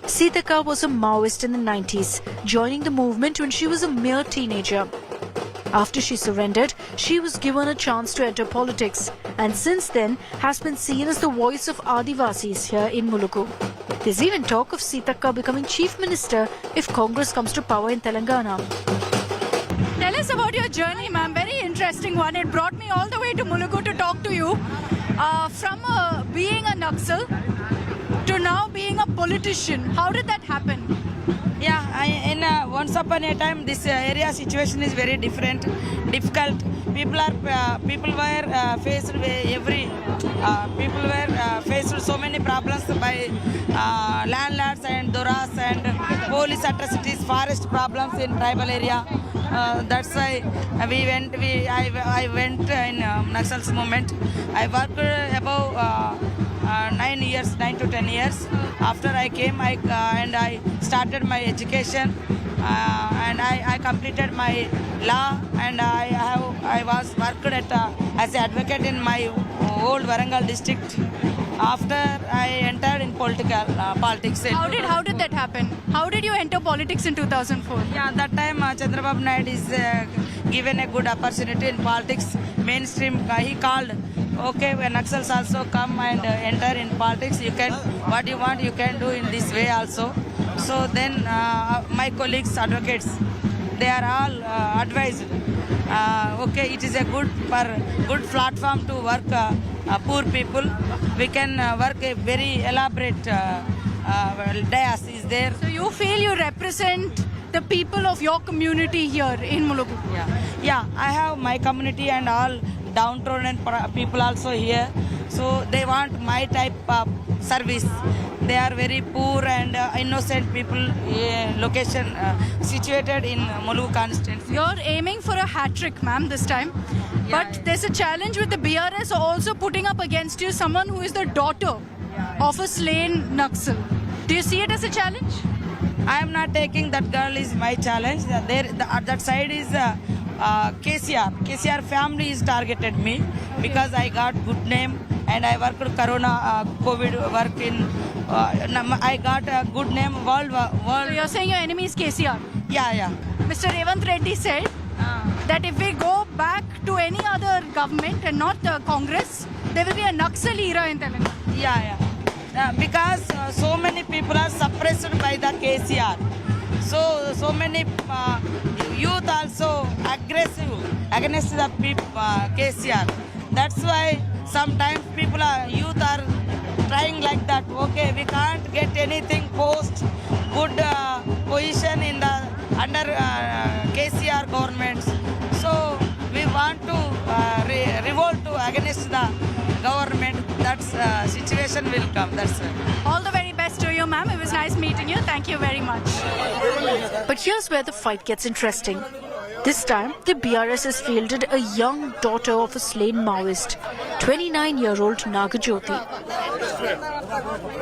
Silkyara was a Maoist in the 90s, joining the movement when she was a mere teenager. After she surrendered, she was given a chance to enter politics, and since then has been seen as the voice of Adivasis here in Mulugu. There's even talk of Silkyara becoming chief minister if Congress comes to power in Telangana. Tell us about your journey, ma'am. Very interesting one. It brought me all the way to Mulugu to talk to you. From being a Naxal to now being a politician. How did that happen? Yeah, once upon a time, this area situation is very different, difficult. People were faced so many problems by landlords and doras and police atrocities, forest problems in tribal area. That's why I went in Naxal's movement. I worked about 9 to 10 years. After I came, I started my education, and I completed my law, and I was worked as an advocate in my old Warangal district. After I entered in politics. How did that happen? How did you enter politics in 2004? Yeah, that time Chandrababu Naidu is given a good opportunity in politics. Mainstream, he called. Okay, when Naxals also come and enter in politics, you can, what you want, you can do in this way also. So then my colleagues, advocates, they are all advised. Okay, it is a good platform to work poor people. We can work a very elaborate dais is there. So you feel you represent the people of your community here in Mulugu? Yeah, I have my community and all downtrodden people also here. So they want my type of service. They are very poor and innocent people, location situated in Mulugu constituency. You're aiming for a hat-trick, ma'am, this time. But there's a challenge with the BRS also putting up against you someone who is the daughter of a slain Naxal. Do you see it as a challenge? I am not taking that girl is my challenge. That side is KCR. KCR family is targeted me because I got good name and I worked Corona, COVID work in. I got a good name world. So you're saying your enemy is KCR? Yeah. Mr. Revanth Reddy said that if we go back to any other government and not Congress, there will be a Naxal era in Telangana. Yeah. Because so many people are suppressed by the KCR. So many youth also aggressive against the KCR. That's why sometimes youth are trying like that. Okay, we can't get anything post good position in the under KCR governments. So we want to revolt to against the government. That situation will come. That's all the very best to you, ma'am. It was nice meeting you. Thank you very much. But here's where the fight gets interesting. This time, the BRS has fielded a young daughter of a slain Maoist, 29-year-old Nagajyoti.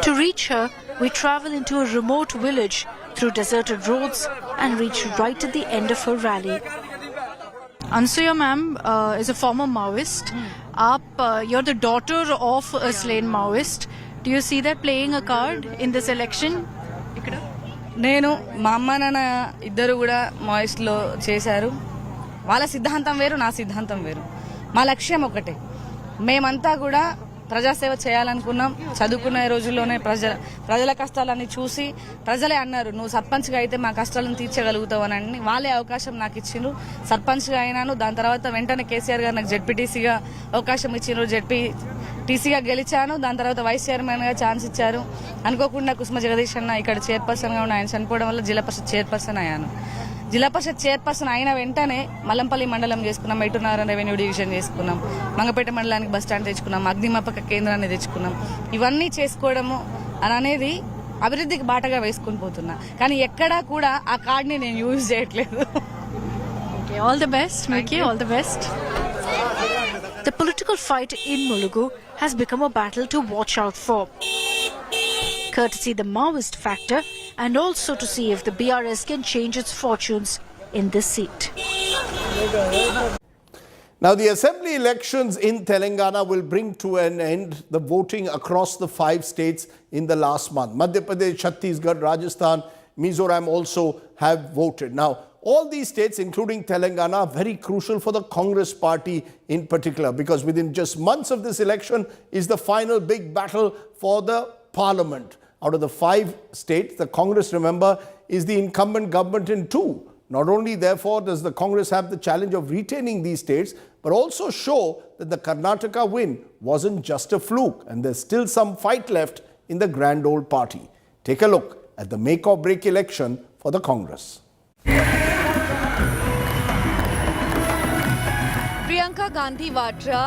To reach her, we travel into a remote village through deserted roads and reach right at the end of her rally. Ansuya ma'am is a former Maoist. You're the daughter of a slain Maoist. Do you see that playing a card in this election? నేను మా అమ్మ నాన్న ఇద్దరు కూడా మాయిస్ట్లో చేశారు. వాళ్ళ సిద్ధాంతం వేరు, నా సిద్ధాంతం వేరు. మా లక్ష్యం ఒకటే, మేమంతా కూడా ప్రజాసేవ చేయాలనుకున్నాం. చదువుకున్న రోజుల్లోనే ప్రజల కష్టాలన్నీ చూసి ప్రజలే అన్నారు, నువ్వు సర్పంచ్గా అయితే మా కష్టాలను తీర్చగలుగుతావు అని. వాళ్ళే అవకాశం నాకు ఇచ్చిండ్రు, సర్పంచ్గా అయినాను. దాని తర్వాత వెంటనే కేసీఆర్ గారు నాకు జెడ్పీటీసీగా అవకాశం ఇచ్చిండ్రు, జెడ్పీటీసీగా గెలిచాను. దాని తర్వాత వైస్ చైర్మన్గా ఛాన్స్ ఇచ్చారు. అనుకోకుండా కుసుమ జగదీష్ అన్న ఇక్కడ చైర్పర్సన్గా ఉన్న ఆయన చనిపోవడం వల్ల జిల్లా పరిషత్ చైర్పర్సన్ అయ్యాను. జిల్లా పరిషత్ చైర్పర్సన్ అయిన వెంటనే మల్లంపల్లి మండలం చేసుకున్నాం, మెట్టునారం రెవెన్యూ డివిజన్ చేసుకున్నాం, మంగపేట మండలానికి బస్ స్టాండ్ తెచ్చుకున్నాం, అగ్నిమాపక కేంద్రాన్ని తెచ్చుకున్నాం. ఇవన్నీ చేసుకోవడము అనేది అభివృద్ధికి బాటగా వేసుకుని పోతున్నా. కానీ ఎక్కడా కూడా ఆ కార్డ్ని నేను యూజ్ చేయట్లేదు. All the best, Miki. All the best. The political fight in Mulugu has become a battle to watch out for, courtesy the Maoist factor, and also to see if the BRS can change its fortunes in this seat. Now, the assembly elections in Telangana will bring to an end the voting across the 5 states in the last month. Madhya Pradesh, Chhattisgarh, Rajasthan, Mizoram also have voted. Now, all these states, including Telangana, are very crucial for the Congress party in particular, because within just months of this election is the final big battle for the parliament. Out of the 5 states, the Congress, remember, is the incumbent government in 2. Not only, therefore, does the Congress have the challenge of retaining these states, but also show that the Karnataka win wasn't just a fluke, and there's still some fight left in the grand old party. Take a look at the make or break election for the Congress. Priyanka Gandhi Vadra,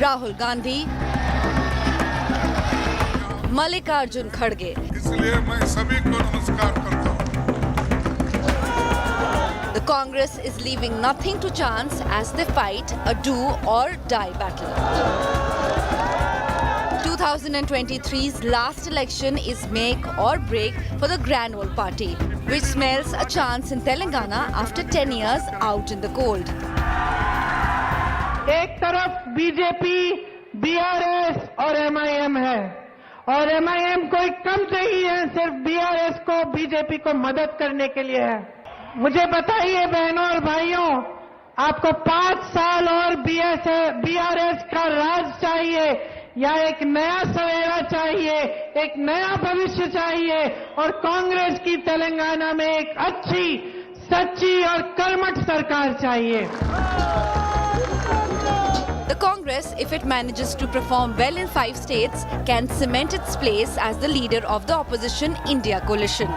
Rahul Gandhi, Mallikarjun खड़गे. इसलिए मैं सभी को नमस्कार करता हूं. The Congress is leaving nothing to chance as they fight a do or die battle. 2023's last election is make or break for the Grand Old Party, which smells a chance in Telangana after 10 years out in the cold. एक तरफ BJP, BRS और MIM है, और MIM कोई कम नहीं है, सिर्फ BRS को, बीजेपी को मदद करने के लिए है. मुझे बताइए बहनों और भाइयों, आपको 5 साल और बीआरएस का राज चाहिए या एक नया सवेरा चाहिए, एक नया भविष्य चाहिए, और कांग्रेस की तेलंगाना में एक अच्छी, सच्ची और कर्मठ सरकार चाहिए. The Congress, if it manages to perform well in 5 states, can cement its place as the leader of the opposition India coalition.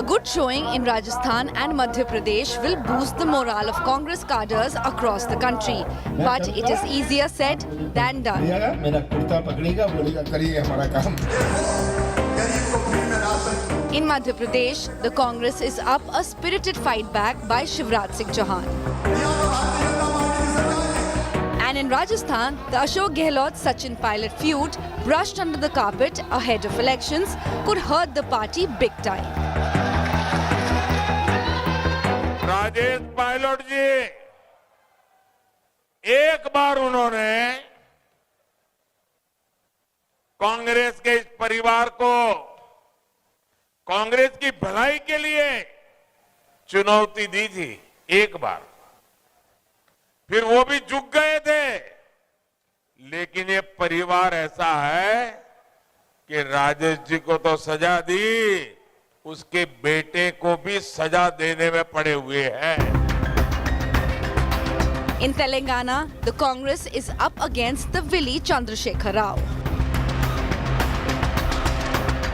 A good showing in Rajasthan and Madhya Pradesh will boost the morale of Congress cadres across the country. But it is easier said than done. In Madhya Pradesh, the Congress is up a spirited fight back by Shivraj Singh Chauhan. And in Rajasthan, the Ashok Gehlot-Sachin pilot feud, brushed under the carpet ahead of elections, could hurt the party big time. Rajesh Pilot ji, एक बार उन्होंने कांग्रेस के इस परिवार को कांग्रेस की भलाई के लिए चुनौती दी थी, एक बार. फिर वो भी झुक गए थे. लेकिन ये परिवार ऐसा है कि राजेश जी को तो सजा दी, उसके बेटे को भी सजा देने में पड़े हुए हैं. In Telangana, the Congress is up against the Willy Chandrasekhar Rao.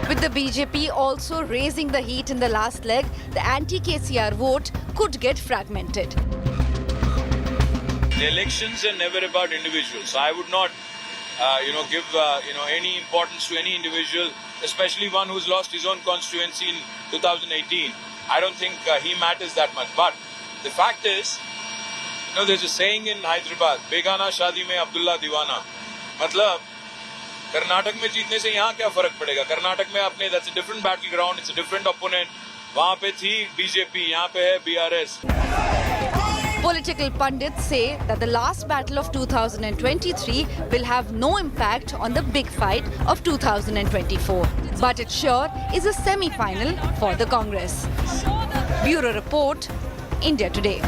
With the BJP also raising the heat in the last leg, the anti-KCR vote could get fragmented. The elections are never about individuals. So I would not, give any importance to any individual, especially one who's lost his own constituency in 2018. I don't think he matters that much. But the fact is, there's a saying in Hyderabad, "Begana shadi mein Abdullah Diwana." मतलब कर्नाटक में जीतने से यहाँ क्या फर्क पड़ेगा? कर्नाटक में अपने that's a different battleground, it's a different opponent. वहाँ पे थी बीजेपी, यहाँ पे है BRS. Political pundits say that the last battle of 2023 will have no impact on the big fight of 2024. But it sure is a semi-final for the Congress. Bureau Report, India Today.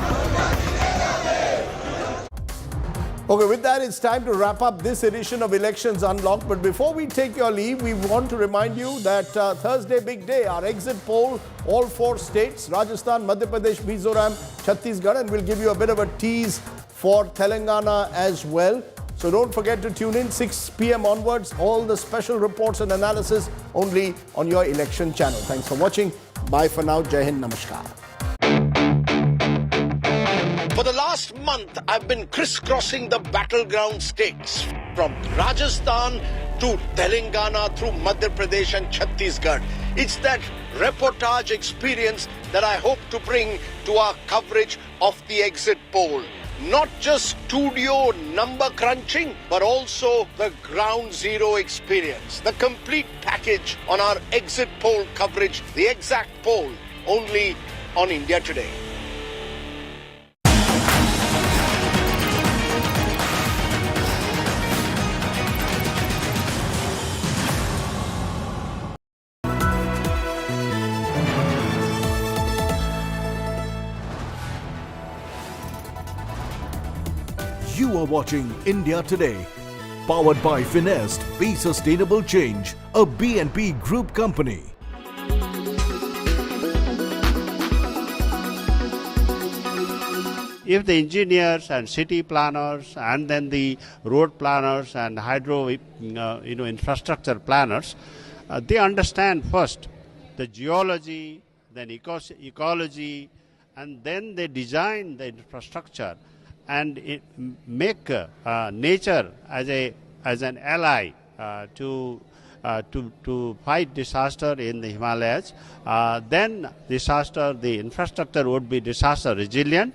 Okay, with that, it's time to wrap up this edition of Elections Unlocked. But before we take your leave, we want to remind you that Thursday, big day, our exit poll, all 4 states, Rajasthan, Madhya Pradesh, Mizoram, Chhattisgarh, and we'll give you a bit of a tease for Telangana as well. So don't forget to tune in 6 p.m. onwards, all the special reports and analysis only on your election channel. Thanks for watching. Bye for now. Jai Hind. Namaskar. For the last month, I've been crisscrossing the battleground states from Rajasthan to Telangana through Madhya Pradesh and Chhattisgarh. It's that reportage experience that I hope to bring to our coverage of the exit poll. Not just studio number crunching, but also the ground zero experience. The complete package on our exit poll coverage, the exact poll, only on India Today. You are watching India Today, powered by Finest Be Sustainable Change, a BNP Group company. If the engineers and city planners and then the road planners and hydro infrastructure planners, they understand first the geology, then ecology, and then they design the infrastructure and make nature as an ally to fight disaster in the Himalayas. Then the infrastructure would be disaster resilient.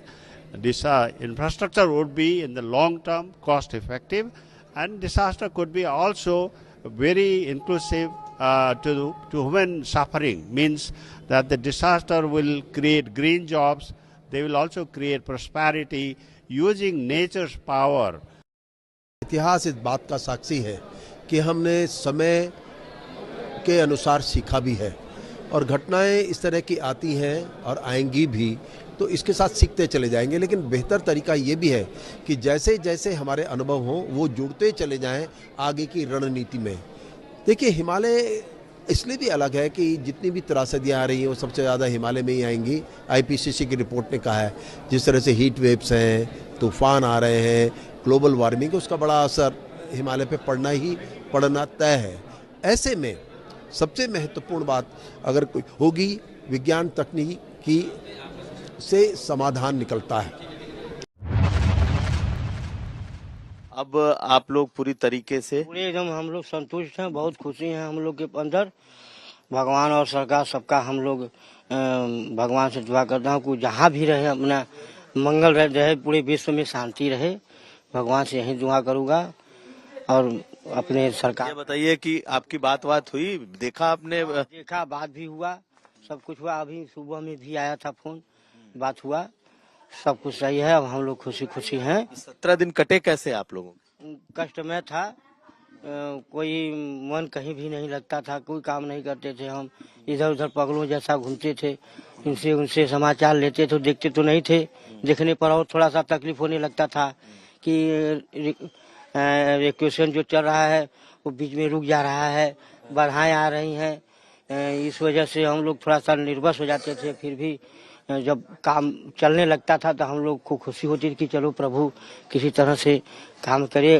This infrastructure would be in the long term cost effective, and disaster could be also very inclusive to human suffering. Means that the disaster will create green jobs. They will also create prosperity using nature's power. इतिहास इस बात का साक्षी है कि हमने समय के अनुसार सीखा भी है और घटनाएं इस तरह की आती हैं और आएंगी भी, तो इसके साथ सीखते चले जाएंगे। लेकिन बेहतर तरीका ये भी है कि जैसे जैसे हमारे अनुभव हों वो जुड़ते चले जाएं आगे की रणनीति में। देखिए, हिमालय इसलिए भी अलग है कि जितनी भी त्रासदियाँ आ रही हैं वो सबसे ज़्यादा हिमालय में ही आएंगी। आईपीसीसी की रिपोर्ट ने कहा है जिस तरह से हीट वेव्स हैं, तूफान आ रहे हैं, ग्लोबल वार्मिंग, उसका बड़ा असर हिमालय पे पड़ना तय है। ऐसे में सबसे महत्वपूर्ण बात अगर कोई होगी, विज्ञान तकनीकी से समाधान निकलता है। अब आप लोग पूरी तरीके से पूरे एकदम हम लोग संतुष्ट हैं, बहुत खुशी हैं हम लोग के अंदर। भगवान और सरकार सबका हम लोग भगवान से दुआ करता हूँ कि जहाँ भी रहे अपना मंगल रहे, पूरे विश्व में शांति रहे, भगवान से यही दुआ करूँगा। और अपने सरकार ये बताइए कि आपकी बात हुई, देखा आपने? देखा, बात भी हुआ, सब कुछ हुआ। अभी सुबह में भी आया था फोन, बात हुआ, सब कुछ सही है। अब हम लोग खुशी हैं। 17 दिन कटे कैसे आप लोगों? कष्ट में था, कोई मन कहीं भी नहीं लगता था, कोई काम नहीं करते थे। हम इधर उधर पगलों जैसा घूमते थे, इनसे उनसे समाचार लेते थे, देखते तो नहीं थे। देखने पर और थोड़ा सा तकलीफ होने लगता था कि रिक्वेशन जो चल रहा है वो बीच में रुक जा रहा है, बाधाएं आ रही हैं। इस वजह से हम लोग थोड़ा सा निर्वस हो जाते थे। फिर भी जब काम चलने लगता था तो हम लोग को खुशी होती थी कि चलो प्रभु किसी तरह से काम करे,